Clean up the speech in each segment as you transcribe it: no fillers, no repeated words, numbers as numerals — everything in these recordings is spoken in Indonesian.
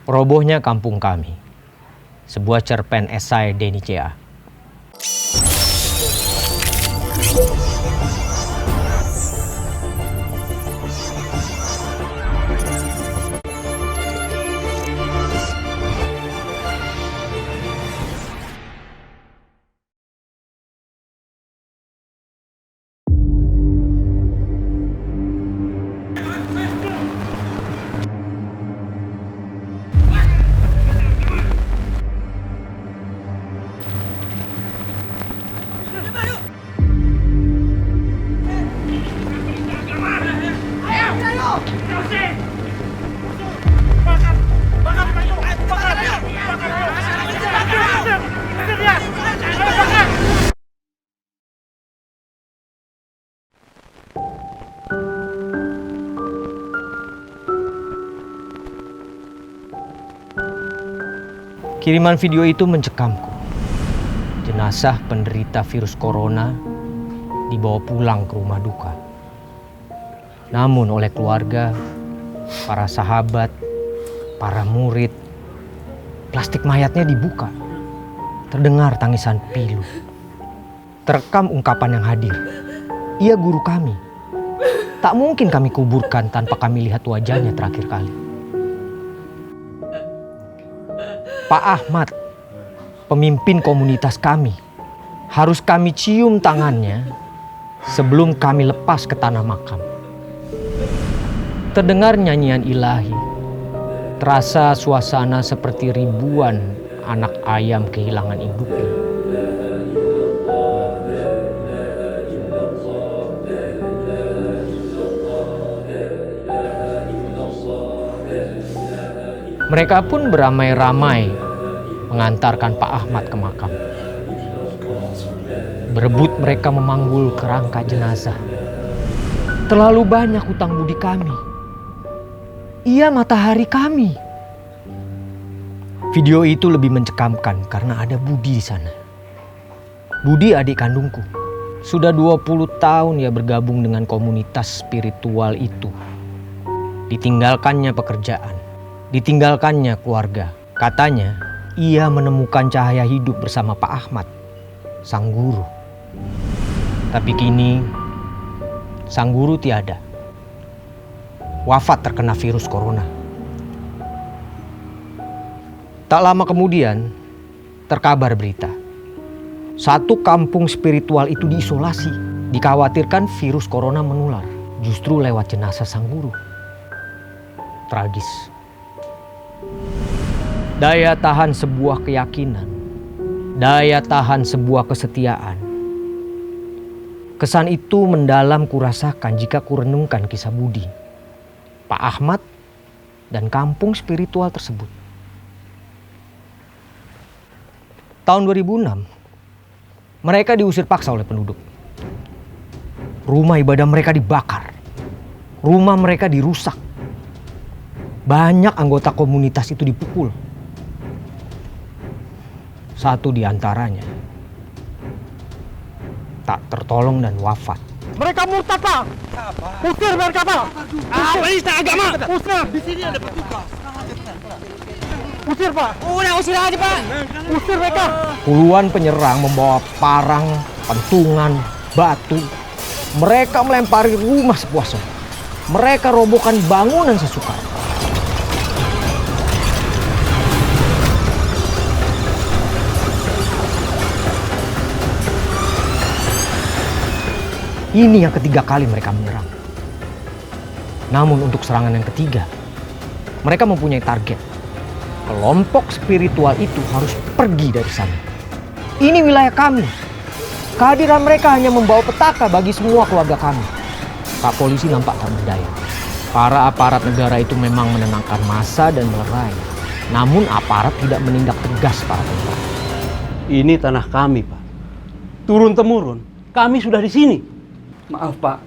Robohnya kampung kami. Sebuah cerpen esai Denny C.A. Kiriman video itu mencekamku. Jenazah penderita virus corona dibawa pulang ke rumah duka. Namun oleh keluarga, para sahabat, para murid, plastik mayatnya dibuka. Terdengar tangisan pilu. Terekam ungkapan yang hadir. Ia guru kami. Tak mungkin kami kuburkan tanpa kami lihat wajahnya terakhir kali. Pak Ahmad, pemimpin komunitas kami, harus kami cium tangannya sebelum kami lepas ke tanah makam. Terdengar nyanyian ilahi, terasa suasana seperti ribuan anak ayam kehilangan induknya. Mereka pun beramai-ramai mengantarkan Pak Ahmad ke makam. Berebut mereka memanggul kerangka jenazah. Terlalu banyak hutang budi kami. Ia matahari kami. Video itu lebih mencekamkan karena ada Budi di sana. Budi adik kandungku. Sudah 20 tahun ia bergabung dengan komunitas spiritual itu. Ditinggalkannya pekerjaan. Ditinggalkannya keluarga. Katanya, ia menemukan cahaya hidup bersama Pak Ahmad, sang guru. Tapi kini, sang guru tiada. Wafat terkena virus corona. Tak lama kemudian, terkabar berita. Satu kampung spiritual itu diisolasi. Dikhawatirkan virus corona menular. Justru lewat jenazah sang guru. Tragis. Daya tahan sebuah keyakinan, daya tahan sebuah kesetiaan. Kesan itu mendalam kurasakan jika kurenungkan kisah Budi, Pak Ahmad, dan kampung spiritual tersebut. Tahun 2006, mereka diusir paksa oleh penduduk. Rumah ibadah mereka dibakar, rumah mereka dirusak. Banyak anggota komunitas itu dipukul. Satu di antaranya tak tertolong dan wafat. Mereka murtad, Pak. Usir mereka, Pak. Apa ini agama? Usir. Di sini ada petugas. Usir, Pak. Udah usir aja, Pak. Usir mereka. Puluhan penyerang membawa parang, pentungan, batu. Mereka melempari rumah sepuasnya. Mereka robohkan bangunan sesukar. Ini yang ketiga kali mereka menyerang. Namun untuk serangan yang ketiga, mereka mempunyai target. Kelompok spiritual itu harus pergi dari sana. Ini wilayah kami. Kehadiran mereka hanya membawa petaka bagi semua keluarga kami. Pak polisi nampak tak berdaya. Para aparat negara itu memang menenangkan massa dan melerai. Namun aparat tidak menindak tegas para tentara. Ini tanah kami, Pak. Turun-temurun, kami sudah di sini. Maaf, Pak.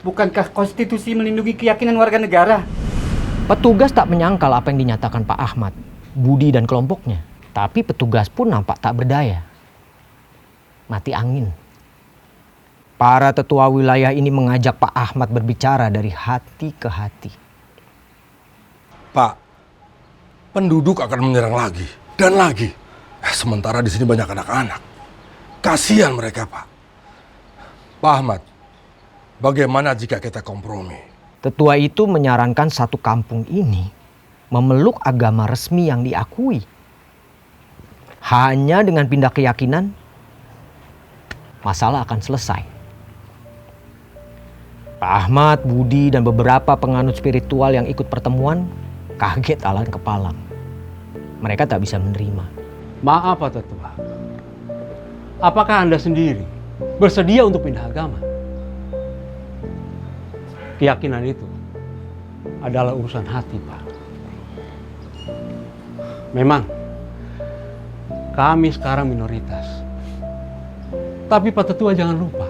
Bukankah konstitusi melindungi keyakinan warga negara? Petugas tak menyangkal apa yang dinyatakan Pak Ahmad, Budi dan kelompoknya. Tapi petugas pun nampak tak berdaya. Mati angin. Para tetua wilayah ini mengajak Pak Ahmad berbicara dari hati ke hati. Pak, penduduk akan menyerang lagi dan lagi. Sementara di sini banyak anak-anak. Kasihan mereka, Pak. Pak Ahmad, bagaimana jika kita kompromi? Tetua itu menyarankan satu kampung ini memeluk agama resmi yang diakui. Hanya dengan pindah keyakinan, masalah akan selesai. Pak Ahmad, Budi, dan beberapa penganut spiritual yang ikut pertemuan kaget alang kepalang. Mereka tak bisa menerima. Maaf Pak Tetua. Apakah Anda sendiri bersedia untuk pindah agama? Keyakinan itu adalah urusan hati, Pak. Memang kami sekarang minoritas. Tapi Pak Tetua jangan lupa,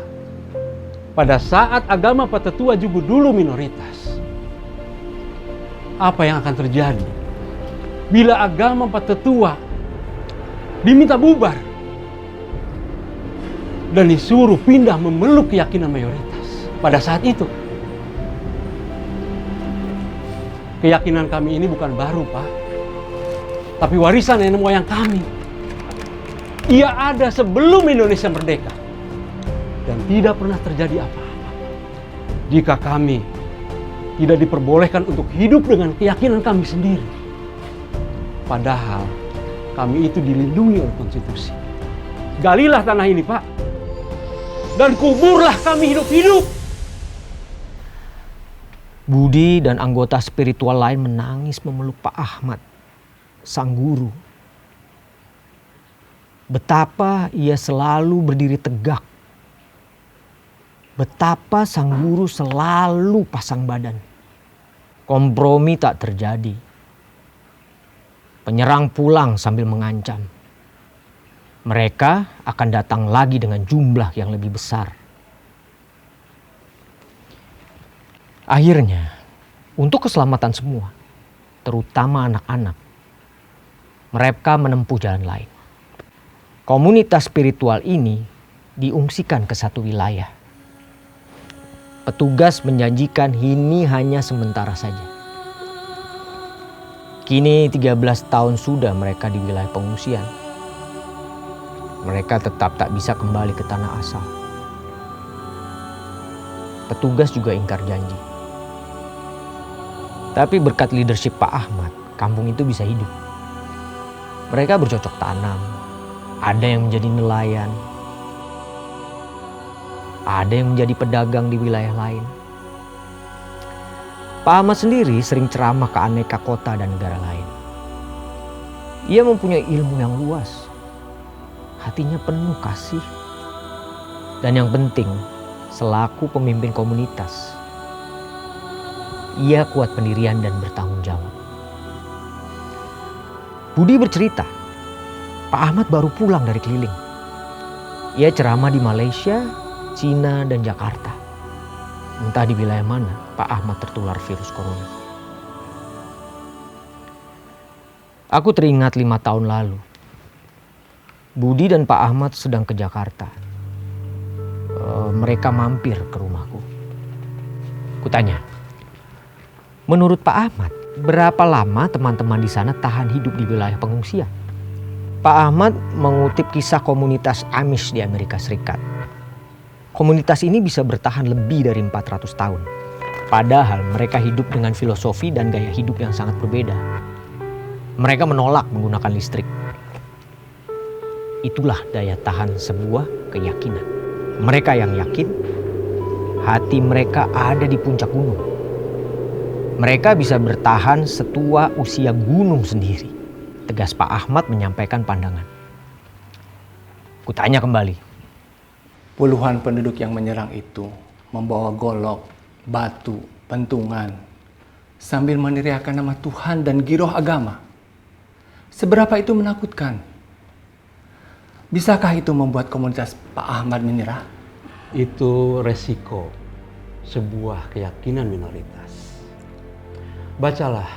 pada saat agama Pak Tetua juga dulu minoritas. Apa yang akan terjadi bila agama Pak Tetua diminta bubar dan disuruh pindah memeluk keyakinan mayoritas? Pada saat itu, keyakinan kami ini bukan baru, Pak, tapi warisan nenek moyang kami. Ia ada sebelum Indonesia merdeka dan tidak pernah terjadi apa-apa. Jika kami tidak diperbolehkan untuk hidup dengan keyakinan kami sendiri, padahal kami itu dilindungi oleh konstitusi. Galilah tanah ini, Pak, dan kuburlah kami hidup-hidup. Budi dan anggota spiritual lain menangis memeluk Pak Ahmad, sang guru. Betapa ia selalu berdiri tegak. Betapa sang guru selalu pasang badan. Kompromi tak terjadi. Penyerang pulang sambil mengancam. Mereka akan datang lagi dengan jumlah yang lebih besar. Akhirnya, untuk keselamatan semua, terutama anak-anak, mereka menempuh jalan lain. Komunitas spiritual ini diungsikan ke satu wilayah. Petugas menjanjikan ini hanya sementara saja. Kini 13 tahun sudah mereka di wilayah pengungsian. Mereka tetap tak bisa kembali ke tanah asal. Petugas juga ingkar janji. Tapi berkat leadership Pak Ahmad, kampung itu bisa hidup. Mereka bercocok tanam. Ada yang menjadi nelayan. Ada yang menjadi pedagang di wilayah lain. Pak Ahmad sendiri sering ceramah ke aneka kota dan negara lain. Ia mempunyai ilmu yang luas. Hatinya penuh kasih. Dan yang penting, selaku pemimpin komunitas, ia kuat pendirian dan bertanggung jawab. Budi bercerita, Pak Ahmad baru pulang dari keliling. Ia ceramah di Malaysia, Cina, dan Jakarta. Entah di wilayah mana Pak Ahmad tertular virus corona. Aku teringat 5 tahun lalu. Budi dan Pak Ahmad sedang ke Jakarta. Mereka mampir ke rumahku. Kutanya, menurut Pak Ahmad, berapa lama teman-teman di sana tahan hidup di wilayah pengungsian? Pak Ahmad mengutip kisah komunitas Amish di Amerika Serikat. Komunitas ini bisa bertahan lebih dari 400 tahun. Padahal mereka hidup dengan filosofi dan gaya hidup yang sangat berbeda. Mereka menolak menggunakan listrik. Itulah daya tahan sebuah keyakinan. Mereka yang yakin, hati mereka ada di puncak gunung. Mereka bisa bertahan setua usia gunung sendiri. Tegas Pak Ahmad menyampaikan pandangan. Kutanya kembali. Puluhan penduduk yang menyerang itu membawa golok, batu, pentungan, sambil meneriakkan nama Tuhan dan giroh agama. Seberapa itu menakutkan? Bisakah itu membuat komunitas Pak Ahmad menyerah? Itu resiko sebuah keyakinan minoritas. Bacalah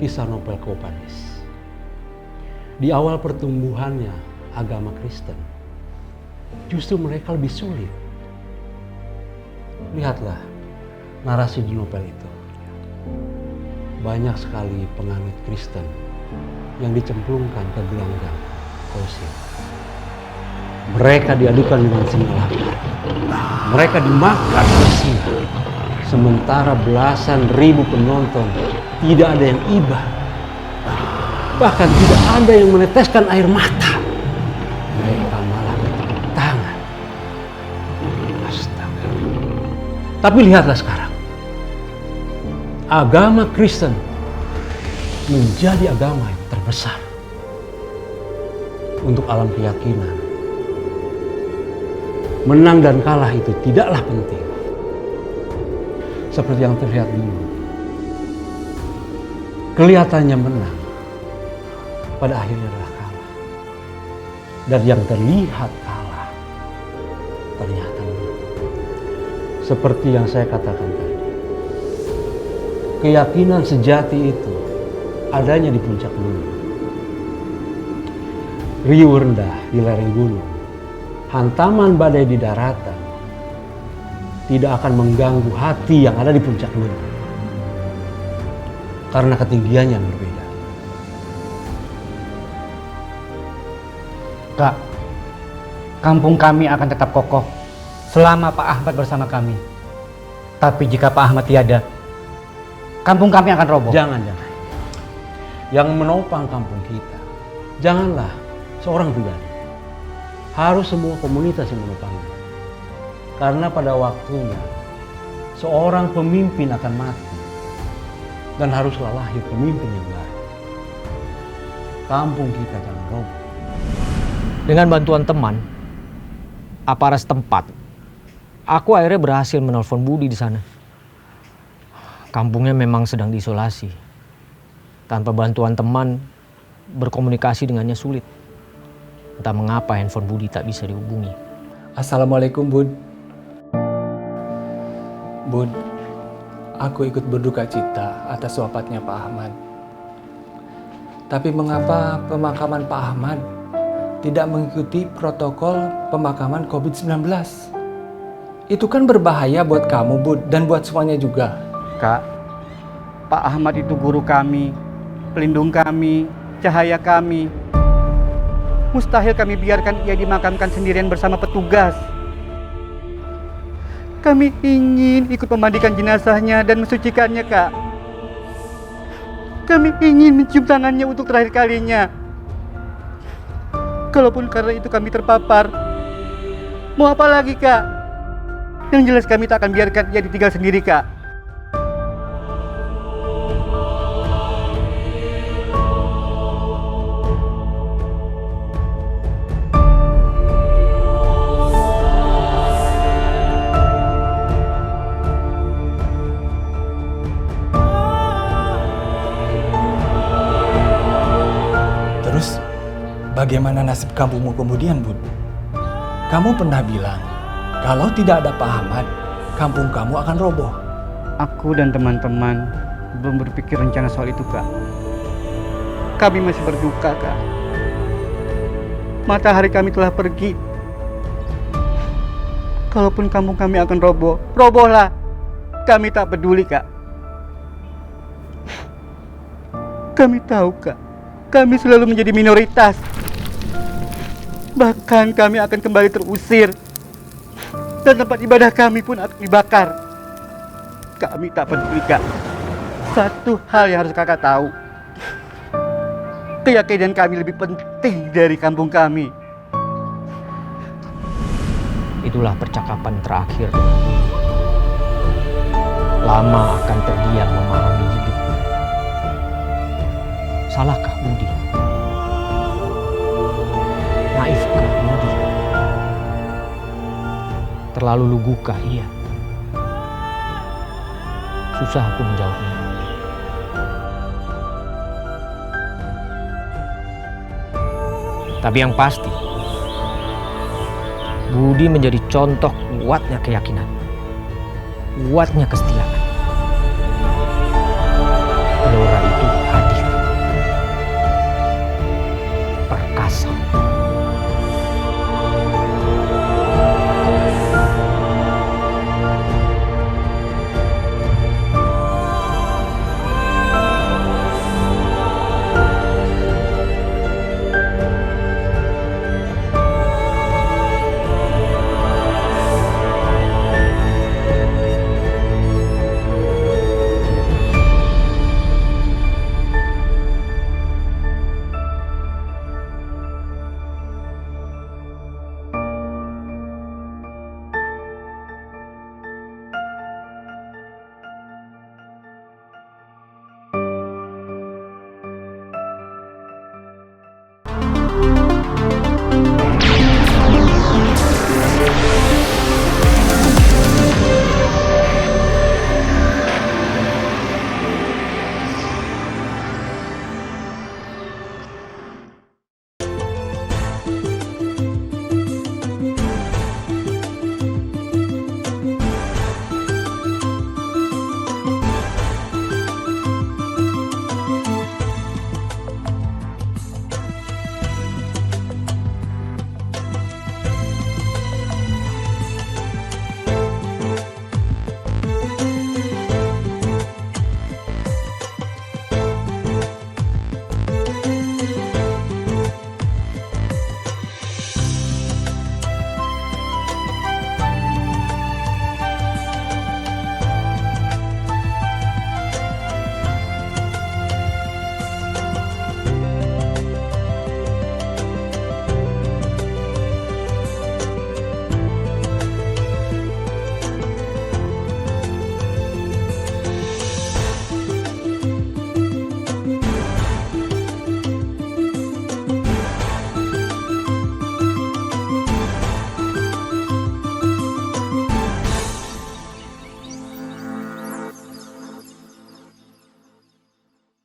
kisah Nobel Kopanis. Di awal pertumbuhannya agama Kristen, justru mereka lebih sulit. Lihatlah narasi di novel itu. Banyak sekali penganut Kristen yang dicemplungkan ke gelanggang fosil. Mereka diadukan dengan singa lapar. Mereka dimakan oleh singa. Sementara belasan ribu penonton tidak ada yang iba. Bahkan tidak ada yang meneteskan air mata. Mereka malah bertepuk tangan. Astaga. Tapi lihatlah sekarang. Agama Kristen menjadi agama yang terbesar untuk alam keyakinan. Menang dan kalah itu tidaklah penting. Seperti yang terlihat dulu. Kelihatannya menang, pada akhirnya adalah kalah. Dan yang terlihat kalah, ternyata menang. Seperti yang saya katakan tadi. Keyakinan sejati itu adanya di puncak gunung. Riuh rendah di lereng gunung. Hantaman badai di daratan tidak akan mengganggu hati yang ada di puncak gunung. Karena ketinggiannya yang berbeda. Kak, kampung kami akan tetap kokoh selama Pak Ahmad bersama kami. Tapi jika Pak Ahmad tiada, kampung kami akan roboh. Jangan. Yang menopang kampung kita, janganlah seorang pribadi. Harus semua komunitas yang menopangnya. Karena pada waktunya, seorang pemimpin akan mati. Dan haruslah lahir pemimpin yang baru. Kampung kita jangan roboh. Dengan bantuan teman, aparat setempat, aku akhirnya berhasil menelpon Budi di sana. Kampungnya memang sedang diisolasi. Tanpa bantuan teman, berkomunikasi dengannya sulit. Entah mengapa handphone Budi tak bisa dihubungi. Assalamualaikum, Bud. Bud, aku ikut berduka cita atas wafatnya Pak Ahmad. Tapi mengapa pemakaman Pak Ahmad tidak mengikuti protokol pemakaman COVID-19? Itu kan berbahaya buat kamu, Bud, dan buat semuanya juga. Kak, Pak Ahmad itu guru kami, pelindung kami, cahaya kami. Mustahil kami biarkan ia dimakamkan sendirian bersama petugas. Kami ingin ikut memandikan jenazahnya dan mensucikannya, Kak. Kami ingin mencium tangannya untuk terakhir kalinya. Kalaupun karena itu kami terpapar, mau apa lagi, Kak? Yang jelas kami tak akan biarkan ia ditinggal sendiri, Kak. Terus, bagaimana nasib kampungmu kemudian, Bud? Kamu pernah bilang, kalau tidak ada Pak Ahmad, kampung kamu akan roboh. Aku dan teman-teman belum berpikir rencana soal itu, Kak. Kami masih berduka, Kak. Matahari kami telah pergi. Kalaupun kampung kami akan roboh, robohlah. Kami tak peduli, Kak. Kami tahu, Kak. Kami selalu menjadi minoritas. Bahkan kami akan kembali terusir. Dan tempat ibadah kami pun akan dibakar. Kami tak peduli, Kak. Satu hal yang harus Kakak tahu. Keyakinan kami lebih penting dari kampung kami. Itulah percakapan terakhir. Lama akan terdiam memahami hidup. Salahkah Budi? Naifkah Budi? Terlalu lugukah ia? Susah aku menjawabnya. Tapi yang pasti, Budi menjadi contoh kuatnya keyakinan, kuatnya kesetiaan.